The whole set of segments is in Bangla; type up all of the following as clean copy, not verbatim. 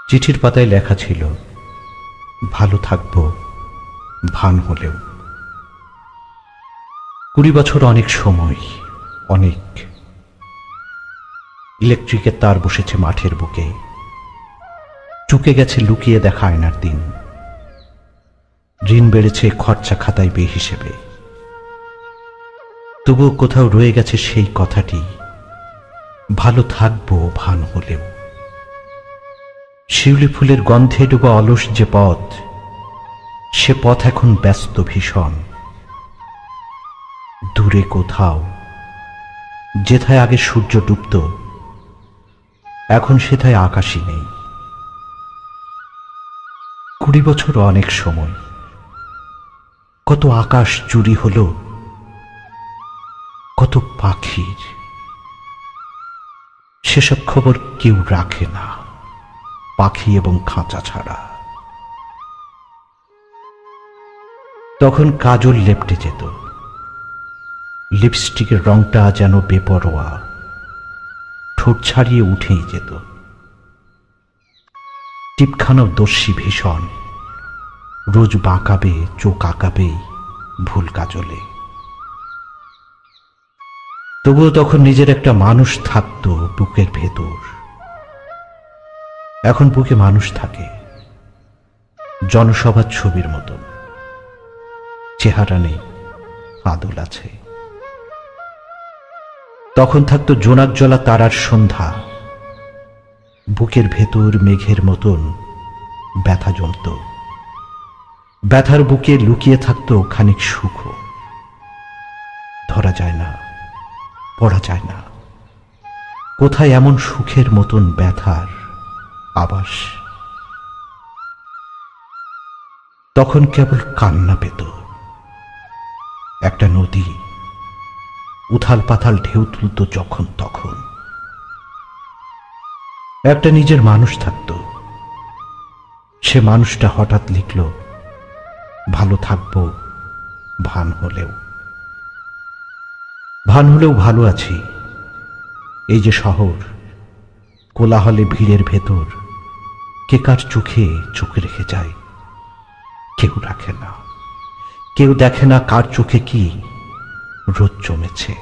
চিঠির পাতায় লেখা ছিল, ভালো থাকবো ভান হলেও। 20 বছর অনেক সময়, অনেক। ইলেকট্রিকের তার বসেছে মাঠের বুকে, চুকে গেছে লুকিয়ে দেখা আয়নার দিন। ঋণ বেড়েছে খরচা খাতায় বেহিসেবে, তবুও কোথাও রয়ে গেছে সেই কথাটি, ভালো থাকবো ভান হলেও। শিউলি ফুলের গন্ধে ডোবা অলস যে পথ, সে পথ এখন ব্যস্ত ভীষণ। দূরে কোথাও, যেথায় আগে সূর্য ডুবত, এখন সেথায় আকাশই নেই। 20 বছর অনেক সময়, কত আকাশ চুরি হলো, কত পাখির। সেসব খবর কেউ রাখে না, পাখি এবং খাঁচা ছাড়া। তখন কাজল লেপটে যেত, লিপস্টিকের রংটা যেন বেপরোয়া, ঠোঁট ছাড়িয়ে উঠেই যেত। টিপখানো দস্যি ভীষণ, রোজ বাঁকাবে চোখ আঁকাবে ভুল কাজলে। তবুও তখন নিজের একটা মানুষ থাকতো বুকের ভেতর। এখন বুকে মানুষ থাকে জনসভার ছবির মতন, চেহারা নেই, আদল আছে। তখন থাকতো জোনাক জ্বলা তারার সন্ধ্যা, বুকের ভেতর মেঘের মতন ব্যথা জমত। ব্যথার বুকে লুকিয়ে থাকতো খানিক সুখ, ধরা যায় না, পড়া যায় না। কোথায় এমন সুখের মতন ব্যথার আবাস? তখন কেবল কান্না পেত। একটা নদী উথাল পাথাল ঢেউ তুলত যখন তখন। একটা নিজের মানুষ থাকত, সে মানুষটা হঠাৎ লিখল, ভালো থাকবো ভান হলেও। ভান হলেও ভালো আছি। এই যে শহর, কোলাহলে ভিড়ের ভেতর, কে কার চোখে চোখ রেখে যায়? কেউ রাখে না, কেউ দেখে না কার চোখে কি রোদ জমেছে।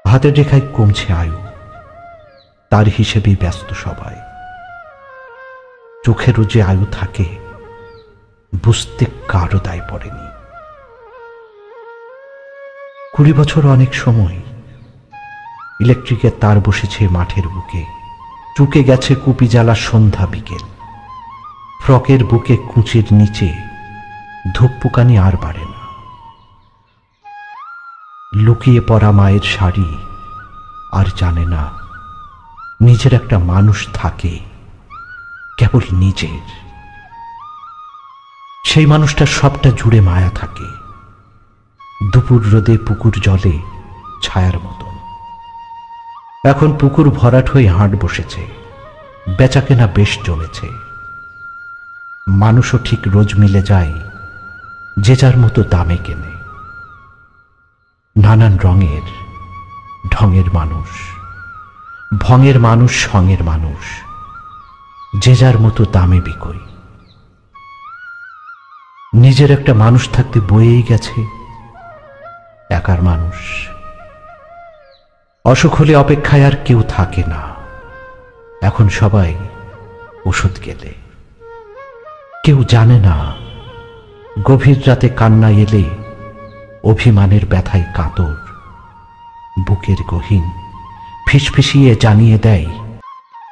হাতের রেখায় কমছে আয়ু, তার হিসেবেই ব্যস্ত সবাই। চোখেরও যে আয়ু থাকে, বুঝতে কারো দায় পড়েনি। 20 বছর অনেক সময়, ইলেকট্রিকের তার বসেছে মাঠের বুকে, চুকে গেছে কুপি জ্বালা সন্ধ্যা বিকেল। ফ্রকের বুকে কুঁচির নিচে ধূপপুকানি আর বাড়ে না। লুকিয়ে পড়া মায়ের শাড়ি আর জানে না নিজের একটা মানুষ থাকে, কেবল নিজের। সেই মানুষটার সবটা জুড়ে মায়া থাকে, দুপুর রোদে পুকুর জলে ছায়ার মতন। এখন পুকুর ভরাট হয়ে হাট বসেছে, বেচাকেনা বেশ জমেছে। মানুষও ঠিক রোজ মিলে যায়, যে যার মতো দামে কেনে। নানান রঙের ঢঙের মানুষ, ভঙের মানুষ, সঙের মানুষ, যে যার মতো দামে বিকই। নিজের একটা মানুষ থাকতে বয়েই গেছে একার মানুষ। অসুখ হলে অপেক্ষায় আর কেউ থাকে না, এখন সবাই ওষুধ গেলে। কেউ জানে না গভীর রাতে কান্না এলে অভিমানের ব্যথায় কাতর বুকের গহীন ফিসফিসিয়ে জানিয়ে দেয়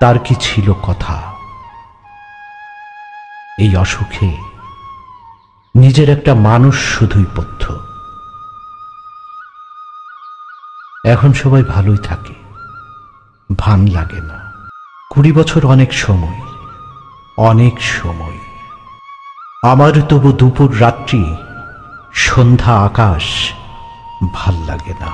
তার কি ছিল কথা। এই অসুখে নিজের একটা মানুষ শুধুই পথ্য। এখন সবাই ভালোই থাকে, ভান লাগে না। 20 বছর অনেক সময়, অনেক সময়। আমার তবু দুপুর রাত্রি সন্ধ্যা আকাশ ভাল লাগে না।